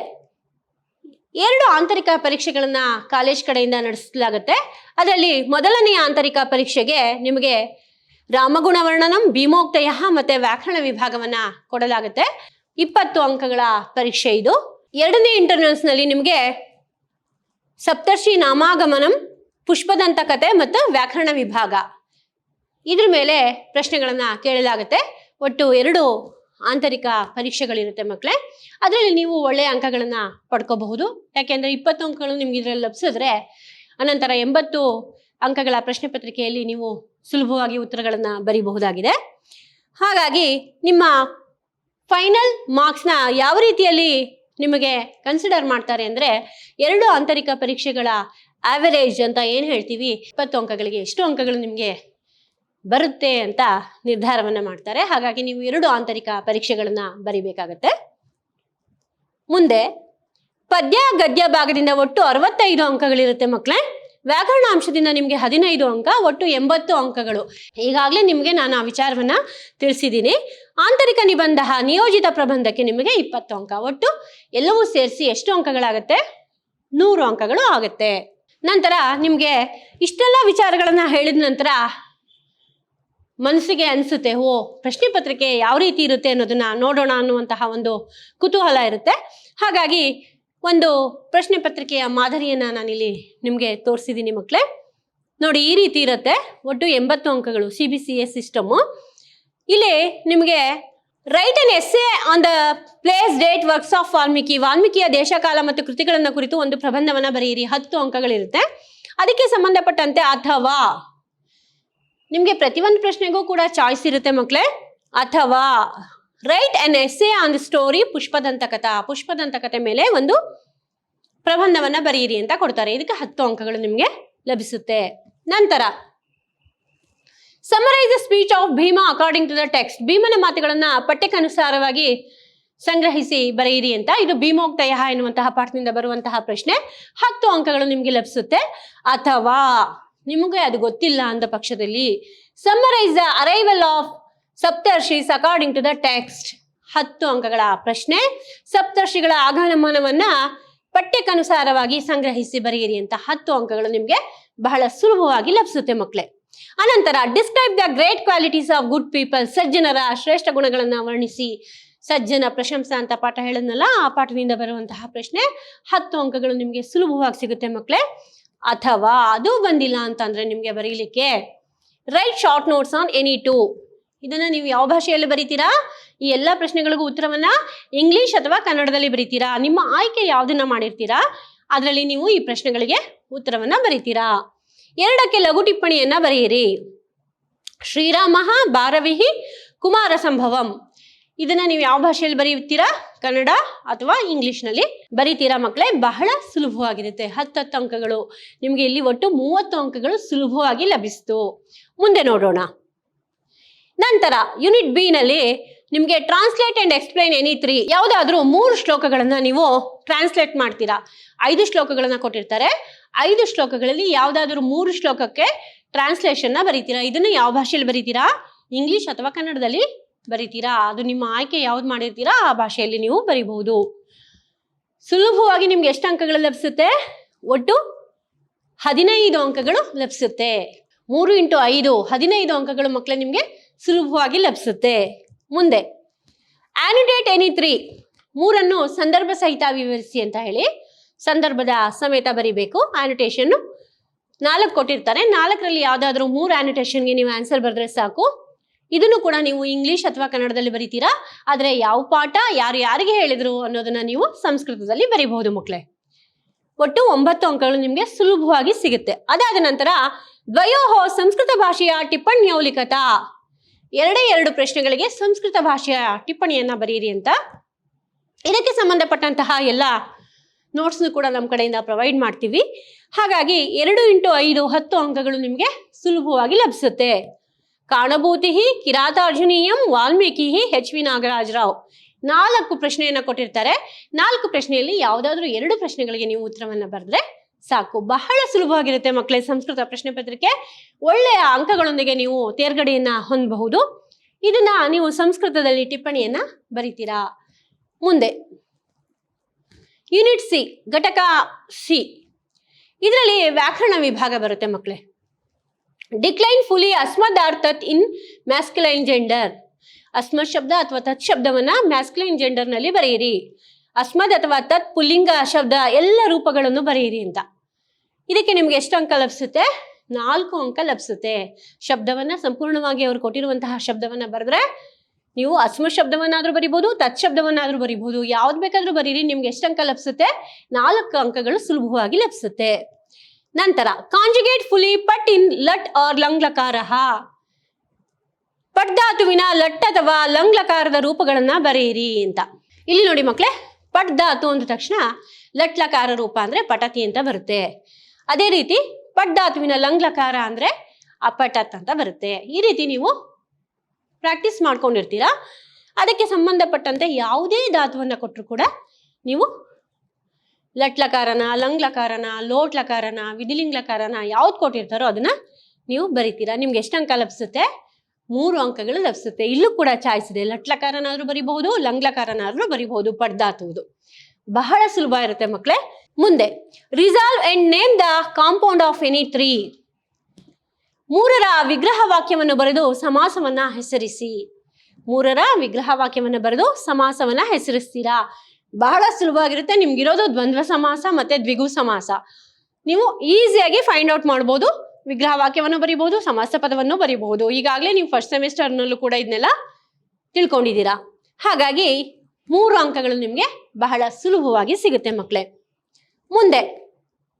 2 ಆಂತರಿಕ ಪರೀಕ್ಷೆಗಳನ್ನ ಕಾಲೇಜ್ ಕಡೆಯಿಂದ ನಡೆಸಲಾಗುತ್ತೆ. ಅದರಲ್ಲಿ ಮೊದಲನೆಯ ಆಂತರಿಕ ಪರೀಕ್ಷೆಗೆ ನಿಮಗೆ ರಾಮಗುಣ ವರ್ಣನಂ, ಭೀಮೋಕ್ತಯ ಮತ್ತೆ ವ್ಯಾಕರಣ ವಿಭಾಗವನ್ನ ಕೊಡಲಾಗುತ್ತೆ. 20 ಅಂಕಗಳ ಪರೀಕ್ಷೆ ಇದು. 2ನೇ ಇಂಟರ್ನಲ್ಸ್ ನಲ್ಲಿ ನಿಮಗೆ ಸಪ್ತರ್ಷಿ ನಾಮಾಗಮನಂ, ಪುಷ್ಪದಂತ ಕಥೆ ಮತ್ತು ವ್ಯಾಕರಣ ವಿಭಾಗ ಇದ್ರ ಮೇಲೆ ಪ್ರಶ್ನೆಗಳನ್ನ ಕೇಳಲಾಗುತ್ತೆ. ಒಟ್ಟು 2 ಆಂತರಿಕ ಪರೀಕ್ಷೆಗಳಿರುತ್ತೆ ಮಕ್ಕಳೇ. ಅದರಲ್ಲಿ ನೀವು ಒಳ್ಳೆಯ ಅಂಕಗಳನ್ನ ಪಡ್ಕೋಬಹುದು. ಯಾಕೆಂದ್ರೆ 20 ಅಂಕಗಳು ನಿಮ್ಗೆ ಇದರಲ್ಲಿ ಲಭಿಸಿದ್ರೆ ಅನಂತರ 80 ಅಂಕಗಳ ಪ್ರಶ್ನೆ ಪತ್ರಿಕೆಯಲ್ಲಿ ನೀವು ಸುಲಭವಾಗಿ ಉತ್ತರಗಳನ್ನ ಬರೀಬಹುದಾಗಿದೆ. ಹಾಗಾಗಿ ನಿಮ್ಮ ಫೈನಲ್ ಮಾರ್ಕ್ಸ್ನ ಯಾವ ರೀತಿಯಲ್ಲಿ ನಿಮಗೆ ಕನ್ಸಿಡರ್ ಮಾಡ್ತಾರೆ ಅಂದರೆ 2 ಆಂತರಿಕ ಪರೀಕ್ಷೆಗಳ ಆವರೇಜ್ ಅಂತ ಏನು ಹೇಳ್ತೀವಿ, 20 ಅಂಕಗಳಿಗೆ ಎಷ್ಟು ಅಂಕಗಳು ನಿಮಗೆ ಬರುತ್ತೆ ಅಂತ ನಿರ್ಧಾರವನ್ನ ಮಾಡ್ತಾರೆ. ಹಾಗಾಗಿ ನೀವು 2 ಆಂತರಿಕ ಪರೀಕ್ಷೆಗಳನ್ನ ಬರಿಬೇಕಾಗತ್ತೆ. ಮುಂದೆ ಪದ್ಯ ಗದ್ಯ ಭಾಗದಿಂದ ಒಟ್ಟು 65 ಅಂಕಗಳಿರುತ್ತೆ ಮಕ್ಕಳೇ. ವ್ಯಾಕರಣ ಅಂಶದಿಂದ ನಿಮಗೆ 15 ಅಂಕ, ಒಟ್ಟು 80 ಅಂಕಗಳು. ಈಗಾಗಲೇ ನಿಮಗೆ ನಾನು ಆ ವಿಚಾರವನ್ನ ತಿಳಿಸಿದ್ದೀನಿ. ಆಂತರಿಕ ನಿಬಂಧ ನಿಯೋಜಿತ ಪ್ರಬಂಧಕ್ಕೆ ನಿಮಗೆ 20 ಅಂಕ. ಒಟ್ಟು ಎಲ್ಲವೂ ಸೇರಿಸಿ ಎಷ್ಟು ಅಂಕಗಳಾಗತ್ತೆ? 100 ಅಂಕಗಳು ಆಗುತ್ತೆ. ನಂತರ ನಿಮಗೆ ಇಷ್ಟೆಲ್ಲ ವಿಚಾರಗಳನ್ನ ಹೇಳಿದ ನಂತರ ಮನಸ್ಸಿಗೆ ಅನಿಸುತ್ತೆ, ಓ ಪ್ರಶ್ನೆ ಪತ್ರಿಕೆ ಯಾವ ರೀತಿ ಇರುತ್ತೆ ಅನ್ನೋದನ್ನ ನೋಡೋಣ ಅನ್ನುವಂತಹ ಒಂದು ಕುತೂಹಲ ಇರುತ್ತೆ. ಹಾಗಾಗಿ ಒಂದು ಪ್ರಶ್ನೆ ಪತ್ರಿಕೆಯ ಮಾದರಿಯನ್ನು ನಾನಿಲ್ಲಿ ನಿಮಗೆ ತೋರಿಸಿದ್ದೀನಿ ಮಕ್ಕಳೇ. ನೋಡಿ, ಈ ರೀತಿ ಇರುತ್ತೆ. ಒಟ್ಟು 80 ಅಂಕಗಳು CBCS ಸಿಸ್ಟಮು. ಇಲ್ಲಿ ನಿಮಗೆ write an essay on the place date works of Valmiki. ವಾಲ್ಮೀಕಿಯ ದೇಶಕಾಲ ಮತ್ತು ಕೃತಿಗಳನ್ನು ಕುರಿತು ಒಂದು ಪ್ರಬಂಧವನ್ನ ಬರೆಯಿರಿ. 10 ಅಂಕಗಳಿರುತ್ತೆ. ಅದಕ್ಕೆ ಸಂಬಂಧಪಟ್ಟಂತೆ ಅಥವಾ, ನಿಮಗೆ ಪ್ರತಿಯೊಂದು ಪ್ರಶ್ನೆಗೂ ಕೂಡ ಚಾಯ್ಸ್ ಇರುತ್ತೆ ಮಕ್ಕಳೇ. ಅಥವಾ write an essay on the story Pushpadantakatha. ಪುಷ್ಪದಂತಕಥೆ ಮೇಲೆ ಒಂದು ಪ್ರಬಂಧವನ್ನ ಬರೆಯಿರಿ ಅಂತ ಕೊಡ್ತಾರೆ. ಇದಕ್ಕೆ 10 ಅಂಕಗಳು ನಿಮಗೆ ಲಭಿಸುತ್ತೆ. ನಂತರ summarise the speech of Bhima according to the text. ಭೀಮನ ಮಾತುಗಳನ್ನ ಪಠ್ಯಕ್ಕನುಸಾರವಾಗಿ ಸಂಗ್ರಹಿಸಿ ಬರೆಯಿರಿ ಅಂತ. ಇದು ಭೀಮೋಕ್ತಯ ಎನ್ನುವಂತಹ ಪಾಠದಿಂದ ಬರುವಂತಹ ಪ್ರಶ್ನೆ. 10 ಅಂಕಗಳು ನಿಮಗೆ ಲಭಿಸುತ್ತೆ. ಅಥವಾ ನಿಮಗೆ ಅದು ಗೊತ್ತಿಲ್ಲ ಅಂದ ಪಕ್ಷದಲ್ಲಿ summarise the arrival of Saptarishis according to the text. 10 ಅಂಕಗಳ ಪ್ರಶ್ನೆ. ಸಪ್ತರ್ಷಿಗಳ ಆಗಮನವನ್ನ ಪಠ್ಯಕ್ಕನುಸಾರವಾಗಿ ಸಂಗ್ರಹಿಸಿ ಬರೆಯಿರಿ ಅಂತ 10 ಅಂಕಗಳು ನಿಮಗೆ ಬಹಳ ಸುಲಭವಾಗಿ ಲಭಿಸುತ್ತೆ ಮಕ್ಕಳೇ. ಅನಂತರ describe the great qualities of good people. ಸಜ್ಜನರ ಶ್ರೇಷ್ಠ ಗುಣಗಳನ್ನ ವರ್ಣಿಸಿ. ಸಜ್ಜನ ಪ್ರಶಂಸಾ ಅಂತ ಪಾಠ ಹೇಳಿದ್ನಲ್ಲ, ಆ ಪಾಠದಿಂದ ಬರುವಂತಹ ಪ್ರಶ್ನೆ. 10 ಅಂಕಗಳು ನಿಮಗೆ ಸುಲಭವಾಗಿ ಸಿಗುತ್ತೆ ಮಕ್ಕಳೇ. ಅಥವಾ ಅದು ಬಂದಿಲ್ಲ ಅಂತಂದ್ರೆ ನಿಮಗೆ ಬರೀಲಿಕ್ಕೆ right short notes on any two. ಇದನ್ನ ನೀವು ಯಾವ ಭಾಷೆಯಲ್ಲಿ ಬರೀತೀರಾ? ಈ ಎಲ್ಲ ಪ್ರಶ್ನೆಗಳಿಗೂ ಉತ್ತರವನ್ನ ಇಂಗ್ಲಿಷ್ ಅಥವಾ ಕನ್ನಡದಲ್ಲಿ ಬರೀತೀರಾ. ನಿಮ್ಮ ಆಯ್ಕೆ ಯಾವುದನ್ನ ಮಾಡಿರ್ತೀರಾ ಅದರಲ್ಲಿ ನೀವು ಈ ಪ್ರಶ್ನೆಗಳಿಗೆ ಉತ್ತರವನ್ನ ಬರೀತೀರಾ. 2ಕ್ಕೆ ಲಘು ಟಿಪ್ಪಣಿಯನ್ನ ಬರೆಯಿರಿ. ಶ್ರೀರಾಮ ಭಾರವಿಹಿ ಕುಮಾರ ಸಂಭವಂ. ಇದನ್ನ ನೀವು ಯಾವ ಭಾಷೆಯಲ್ಲಿ ಬರೀತೀರಾ? ಕನ್ನಡ ಅಥವಾ ಇಂಗ್ಲಿಷ್ನಲ್ಲಿ ಬರೀತೀರಾ ಮಕ್ಕಳೇ. ಬಹಳ ಸುಲಭವಾಗಿರುತ್ತೆ. 10 ಅಂಕಗಳು ನಿಮಗೆ ಇಲ್ಲಿ ಒಟ್ಟು 30 ಅಂಕಗಳು ಸುಲಭವಾಗಿ ಲಭಿಸ್ತು. ಮುಂದೆ ನೋಡೋಣ. ನಂತರ ಯೂನಿಟ್ ಬಿ ನಲ್ಲಿ ನಿಮಗೆ ಟ್ರಾನ್ಸ್ಲೇಟ್ ಅಂಡ್ ಎಕ್ಸ್ಪ್ಲೈನ್ ಎನಿ 3. ಯಾವುದಾದ್ರೂ 3 ಶ್ಲೋಕಗಳನ್ನ ನೀವು ಟ್ರಾನ್ಸ್ಲೇಟ್ ಮಾಡ್ತೀರಾ. 5 ಶ್ಲೋಕಗಳನ್ನ ಕೊಟ್ಟಿರ್ತಾರೆ. 5 ಶ್ಲೋಕಗಳಲ್ಲಿ ಯಾವುದಾದ್ರೂ 3 ಶ್ಲೋಕಕ್ಕೆ ಟ್ರಾನ್ಸ್ಲೇಷನ್ ಬರೀತೀರಾ. ಇದನ್ನ ಯಾವ ಭಾಷೆಯಲ್ಲಿ ಬರೀತೀರಾ? ಇಂಗ್ಲಿಷ್ ಅಥವಾ ಕನ್ನಡದಲ್ಲಿ ಬರೀತೀರಾ. ಅದು ನಿಮ್ಮ ಆಯ್ಕೆ ಯಾವ್ದು ಮಾಡಿರ್ತೀರಾ ಆ ಭಾಷೆಯಲ್ಲಿ ನೀವು ಬರೀಬಹುದು. ಸುಲಭವಾಗಿ ನಿಮ್ಗೆ ಎಷ್ಟು ಅಂಕಗಳು ಲಭಿಸುತ್ತೆ? ಒಟ್ಟು 15 ಅಂಕಗಳು ಲಭಿಸುತ್ತೆ. 3 × 5 15 ಅಂಕಗಳು ಮಕ್ಕಳೇ ನಿಮ್ಗೆ ಸುಲಭವಾಗಿ ಲಭಿಸುತ್ತೆ. ಮುಂದೆ ಆನಿಟೇಟ್ ಎನಿ 3. 3 ಸಂದರ್ಭ ಸಹಿತ ವಿವರಿಸಿ ಅಂತ ಹೇಳಿ ಸಂದರ್ಭದ ಸಮೇತ ಬರಿಬೇಕು. ಆನಿಟೇಷನ್ 4 ಕೊಟ್ಟಿರ್ತಾರೆ. 4ರಲ್ಲಿ ಯಾವ್ದಾದ್ರು 3 ಆನಿಟೇಷನ್ಗೆ ನೀವು ಆನ್ಸರ್ ಬರೆದ್ರೆ ಸಾಕು. ಇದನ್ನು ಕೂಡ ನೀವು ಇಂಗ್ಲಿಷ್ ಅಥವಾ ಕನ್ನಡದಲ್ಲಿ ಬರೀತೀರಾ. ಆದ್ರೆ ಯಾವ ಪಾಠ ಯಾರು ಯಾರಿಗೆ ಹೇಳಿದ್ರು ಅನ್ನೋದನ್ನ ನೀವು ಸಂಸ್ಕೃತದಲ್ಲಿ ಬರೀಬಹುದು ಮಕ್ಕಳೇ. ಒಟ್ಟು 9 ಅಂಕಗಳು ನಿಮ್ಗೆ ಸುಲಭವಾಗಿ ಸಿಗುತ್ತೆ. ಅದಾದ ನಂತರ ದ್ವಯೋಹೋ ಸಂಸ್ಕೃತ ಭಾಷೆಯ ಟಿಪ್ಪಣಿಯೋ ಲಿಖತಾ. 2 ಪ್ರಶ್ನೆಗಳಿಗೆ ಸಂಸ್ಕೃತ ಭಾಷೆಯ ಟಿಪ್ಪಣಿಯನ್ನ ಬರೀರಿ ಅಂತ. ಇದಕ್ಕೆ ಸಂಬಂಧಪಟ್ಟಂತಹ ಎಲ್ಲ ನೋಟ್ಸ್ನು ಕೂಡ ನಮ್ಮ ಕಡೆಯಿಂದ ಪ್ರೊವೈಡ್ ಮಾಡ್ತೀವಿ. ಹಾಗಾಗಿ 2 × 5 10 ಅಂಕಗಳು ನಿಮಗೆ ಸುಲಭವಾಗಿ ಲಭಿಸುತ್ತೆ. ಕಾಣಭೂತಿ ಕಿರಾತಾರ್ಜುನೀಯಂ ವಾಲ್ಮೀಕಿ HV ನಾಗರಾಜರಾವ್. 4 ಪ್ರಶ್ನೆಯನ್ನ ಕೊಟ್ಟಿರ್ತಾರೆ. 4 ಪ್ರಶ್ನೆಯಲ್ಲಿ ಯಾವುದಾದ್ರೂ 2 ಪ್ರಶ್ನೆಗಳಿಗೆ ನೀವು ಉತ್ತರವನ್ನ ಬರೆದ್ರೆ ಸಾಕು. ಬಹಳ ಸುಲಭವಾಗಿರುತ್ತೆ ಮಕ್ಕಳೇ ಸಂಸ್ಕೃತ ಪ್ರಶ್ನೆ ಪತ್ರಿಕೆ. ಒಳ್ಳೆಯ ಅಂಕಗಳೊಂದಿಗೆ ನೀವು ತೇರ್ಗಡೆಯನ್ನ ಹೊಂದಬಹುದು. ಇದನ್ನ ನೀವು ಸಂಸ್ಕೃತದಲ್ಲಿ ಟಿಪ್ಪಣಿಯನ್ನ ಬರೀತೀರಾ. ಮುಂದೆ ಯೂನಿಟ್ ಸಿ ಘಟಕ ಸಿ. ಇದರಲ್ಲಿ ವ್ಯಾಕರಣ ವಿಭಾಗ ಬರುತ್ತೆ ಮಕ್ಕಳೇ. ಡಿಕ್ಲೈನ್ ಫುಲಿ ಅಸ್ಮದ್ ಆರ್ ತತ್ ಇನ್ ಮ್ಯಾಸ್ಕ್ಯುಲೈನ್ ಜೆಂಡರ್. ಅಸ್ಮದ್ ಶಬ್ದ ಅಥವಾ ತತ್ ಶಬ್ದವನ್ನ ಮ್ಯಾಸ್ಕ್ಯುಲೈನ್ ಜೆಂಡರ್ ನಲ್ಲಿ ಬರೆಯಿರಿ. ಅಸ್ಮದ್ ಅಥವಾ ತತ್ ಪುಲ್ಲಿಂಗ ಶಬ್ದ ಎಲ್ಲ ರೂಪಗಳನ್ನು ಬರೆಯಿರಿ ಅಂತ. ಇದಕ್ಕೆ ನಿಮ್ಗೆ ಎಷ್ಟು ಅಂಕ ಲಭಿಸುತ್ತೆ? 4 ಅಂಕ ಲಭಿಸುತ್ತೆ. ಶಬ್ದವನ್ನ ಸಂಪೂರ್ಣವಾಗಿ ಅವರು ಕೊಟ್ಟಿರುವಂತಹ ಶಬ್ದವನ್ನ ಬರೆದ್ರೆ ನೀವು ಅಸ್ಮದ್ ಶಬ್ದವನ್ನಾದ್ರೂ ಬರಿಬಹುದು, ತತ್ ಶಬ್ದವನ್ನಾದ್ರೂ ಬರಿಬಹುದು. ಯಾವ್ದು ಬೇಕಾದ್ರೂ ಬರೀರಿ. ನಿಮ್ಗೆ ಎಷ್ಟು ಅಂಕ ಲಭಿಸುತ್ತೆ? 4 ಅಂಕಗಳು ಸುಲಭವಾಗಿ ಲಭಿಸುತ್ತೆ. ನಂತರ ಕಾಂಜುಗೇಟ್ ಫುಲಿ ಪಟ್ ಇನ್ ಲಟ್ ಆರ್ ಲಂಗ್ ಲಕಾರಃ. ಪಟ್ ಧಾತುವಿನ ಲಟ್ ಅಥವಾ ಲಂಗ್ ಲಕಾರದ ರೂಪಗಳನ್ನ ಬರೆಯಿರಿ ಅಂತ. ಇಲ್ಲಿ ನೋಡಿ ಮಕ್ಕಳೇ, ಪಟ್ ಧಾತು ಅಂದ ತಕ್ಷಣ ಲಟ್ ಲಕಾರ ರೂಪ ಅಂದ್ರೆ ಪಟತಿ ಅಂತ ಬರುತ್ತೆ. ಅದೇ ರೀತಿ ಪಟ್ ಧಾತುವಿನ ಲಂಗ್ ಲಕಾರ ಅಂದ್ರೆ ಅಪಟತ್ ಅಂತ ಬರುತ್ತೆ. ಈ ರೀತಿ ನೀವು ಪ್ರಾಕ್ಟೀಸ್ ಮಾಡ್ಕೊಂಡಿರ್ತೀರಾ. ಅದಕ್ಕೆ ಸಂಬಂಧಪಟ್ಟಂತೆ ಯಾವುದೇ ಧಾತುವನ್ನ ಕೊಟ್ಟರು ಕೂಡ ನೀವು ಲಟ್ ಲಕಾರನ, ಲಂಗ್ ಲಕಾರನ, ಲೋಟ್ ಲಕಾರನ, ವಿಧಿಲಿಂಗ್ ಲಕಾರನ ಯಾವ್ದು ಕೊಟ್ಟಿರ್ತಾರೋ ಅದನ್ನ ನೀವು ಬರಿತೀರಾ. ನಿಮ್ಗೆ ಎಷ್ಟು ಅಂಕ ಲಭಿಸುತ್ತೆ? 3 ಅಂಕಗಳು ಲಭಿಸುತ್ತೆ. ಇಲ್ಲೂ ಕೂಡ ಚಾಯ್ಸ್ ಇದೆ. ಲಟ್ ಲಕಾರನಾದ್ರೂ ಬರಿಬಹುದು, ಲಂಗ್ ಲಕಾರನಾದ್ರೂ ಬರಿಬಹುದು. ಪಡ್ದಾತುವುದು ಬಹಳ ಸುಲಭ ಇರುತ್ತೆ ಮಕ್ಕಳೇ. ಮುಂದೆ resolve and name the compound of any 3. ಮೂರರ ವಿಗ್ರಹ ವಾಕ್ಯವನ್ನು ಬರೆದು ಸಮಾಸವನ್ನ ಹೆಸರಿಸಿ. ಮೂರರ ವಿಗ್ರಹ ವಾಕ್ಯವನ್ನು ಬರೆದು ಸಮಾಸವನ್ನ ಹೆಸರಿಸ್ತೀರಾ. ಬಹಳ ಸುಲಭವಾಗಿರುತ್ತೆ. ನಿಮ್ಗಿರೋದು ದ್ವಂದ್ವ ಸಮಾಸ ಮತ್ತೆ ದ್ವಿಗು ಸಮಾಸ. ನೀವು ಈಸಿಯಾಗಿ ಫೈಂಡ್ ಔಟ್ ಮಾಡ್ಬೋದು. ವಿಗ್ರಹ ವಾಕ್ಯವನ್ನು ಬರೀಬಹುದು, ಸಮಾಸ ಪದವನ್ನು ಬರೀಬಹುದು. ಈಗಾಗಲೇ ನೀವು ಫಸ್ಟ್ ಸೆಮಿಸ್ಟರ್ನಲ್ಲೂ ಕೂಡ ಇದನ್ನೆಲ್ಲ ತಿಳ್ಕೊಂಡಿದ್ದೀರಾ. ಹಾಗಾಗಿ 3 ಅಂಕಗಳು ನಿಮಗೆ ಬಹಳ ಸುಲಭವಾಗಿ ಸಿಗುತ್ತೆ ಮಕ್ಕಳೇ. ಮುಂದೆ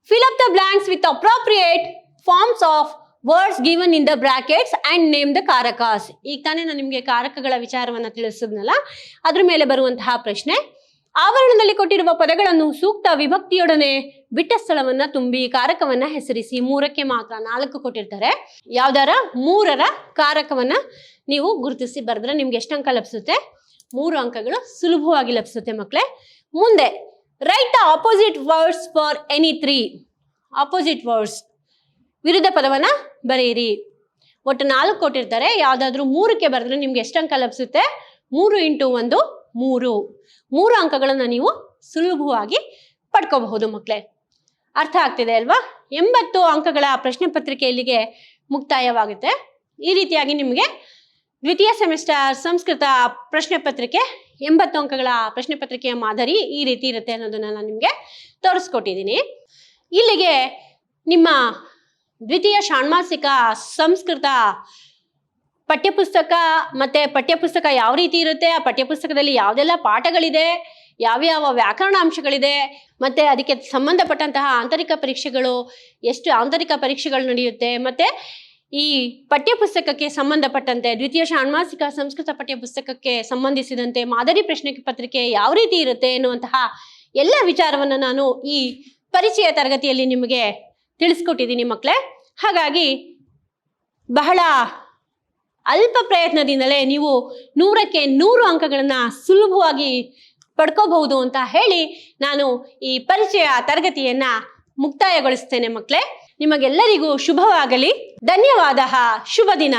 fill up the blanks with appropriate forms of words given in the brackets and name the karakas. ಈಗ ತಾನೇ ನಾನು ನಿಮಗೆ ಕಾರಕಗಳ ವಿಚಾರವನ್ನ ತಿಳಿಸಿದ್ನಲ್ಲ, ಅದ್ರ ಮೇಲೆ ಬರುವಂತಹ ಪ್ರಶ್ನೆ, ಆವರಣದಲ್ಲಿ ಕೊಟ್ಟಿರುವ ಪದಗಳನ್ನು ಸೂಕ್ತ ವಿಭಕ್ತಿಯೊಡನೆ ಬಿಟ್ಟ ಸ್ಥಳವನ್ನ ತುಂಬಿ ಕಾರಕವನ್ನ ಹೆಸರಿಸಿ. 3ಕ್ಕೆ ಮಾತ್ರ, 4 ಕೊಟ್ಟಿರ್ತಾರೆ. ಯಾವ್ದಾರ 3ರ ಕಾರಕವನ್ನ ನೀವು ಗುರುತಿಸಿ ಬರೆದ್ರೆ ನಿಮ್ಗೆ ಎಷ್ಟು ಅಂಕ ಲಭಿಸುತ್ತೆ? 3 ಅಂಕಗಳು ಸುಲಭವಾಗಿ ಲಭಿಸುತ್ತೆ ಮಕ್ಕಳೇ. ಮುಂದೆ right the opposite words for any 3. Opposite words, ವಿರುದ್ಧ ಪದವನ್ನ ಬರೆಯಿರಿ. ಒಟ್ಟು 4 ಕೊಟ್ಟಿರ್ತಾರೆ. ಯಾವ್ದಾದ್ರು 3ಕ್ಕೆ ಬರೆದ್ರೆ ನಿಮ್ಗೆ ಎಷ್ಟು ಅಂಕ ಲಭಿಸುತ್ತೆ? 3 × 1 3. 3 ಅಂಕಗಳನ್ನ ನೀವು ಸುಲಭವಾಗಿ ಪಡ್ಕೋಬಹುದು ಮಕ್ಕಳೇ. ಅರ್ಥ ಆಗ್ತಿದೆ ಅಲ್ವಾ? 80 ಅಂಕಗಳ ಪ್ರಶ್ನೆ ಪತ್ರಿಕೆ ಇಲ್ಲಿಗೆ ಮುಕ್ತಾಯವಾಗುತ್ತೆ. ಈ ರೀತಿಯಾಗಿ ನಿಮಗೆ ದ್ವಿತೀಯ ಸೆಮಿಸ್ಟರ್ ಸಂಸ್ಕೃತ ಪ್ರಶ್ನೆ ಪತ್ರಿಕೆ 80 ಅಂಕಗಳ ಪ್ರಶ್ನೆ ಪತ್ರಿಕೆಯ ಮಾದರಿ ಈ ರೀತಿ ಇರುತ್ತೆ ಅನ್ನೋದನ್ನ ನಾನು ನಿಮಗೆ ತೋರಿಸ್ಕೊಟ್ಟಿದ್ದೀನಿ. ಇಲ್ಲಿಗೆ ನಿಮ್ಮ ದ್ವಿತೀಯ ಷಾಣ್ಮಾಸಿಕ ಸಂಸ್ಕೃತ ಪಠ್ಯಪುಸ್ತಕ ಮತ್ತೆ ಪಠ್ಯಪುಸ್ತಕ ಯಾವ ರೀತಿ ಇರುತ್ತೆ, ಆ ಪಠ್ಯಪುಸ್ತಕದಲ್ಲಿ ಯಾವುದೆಲ್ಲ ಪಾಠಗಳಿದೆ, ಯಾವ್ಯಾವ ವ್ಯಾಕರಣಾಂಶಗಳಿದೆ, ಮತ್ತೆ ಅದಕ್ಕೆ ಸಂಬಂಧಪಟ್ಟಂತಹ ಆಂತರಿಕ ಪರೀಕ್ಷೆಗಳು, ಎಷ್ಟು ಆಂತರಿಕ ಪರೀಕ್ಷೆಗಳು ನಡೆಯುತ್ತೆ, ಮತ್ತೆ ಈ ಪಠ್ಯಪುಸ್ತಕಕ್ಕೆ ಸಂಬಂಧಪಟ್ಟಂತೆ ದ್ವಿತೀಯ ಷಾಣ್ಮಾಸಿಕ ಸಂಸ್ಕೃತ ಪಠ್ಯಪುಸ್ತಕಕ್ಕೆ ಸಂಬಂಧಿಸಿದಂತೆ ಮಾದರಿ ಪ್ರಶ್ನೆ ಪತ್ರಿಕೆ ಯಾವ ರೀತಿ ಇರುತ್ತೆ ಎನ್ನುವಂತಹ ಎಲ್ಲ ವಿಚಾರವನ್ನು ನಾನು ಈ ಪರಿಚಯ ತರಗತಿಯಲ್ಲಿ ನಿಮಗೆ ತಿಳಿಸ್ಕೊಟ್ಟಿದ್ದೀನಿ ಮಕ್ಕಳೇ. ಹಾಗಾಗಿ ಬಹಳ ಅಲ್ಪ ಪ್ರಯತ್ನದಿಂದಲೇ ನೀವು 100ಕ್ಕೆ 100 ಅಂಕಗಳನ್ನ ಸುಲಭವಾಗಿ ಪಡ್ಕೋಬಹುದು ಅಂತ ಹೇಳಿ ನಾನು ಈ ಪರಿಚಯ ತರಗತಿಯನ್ನ ಮುಕ್ತಾಯಗೊಳಿಸ್ತೇನೆ ಮಕ್ಕಳೇ. ನಿಮಗೆಲ್ಲರಿಗೂ ಶುಭವಾಗಲಿ. ಧನ್ಯವಾದ. ಶುಭ ದಿನ.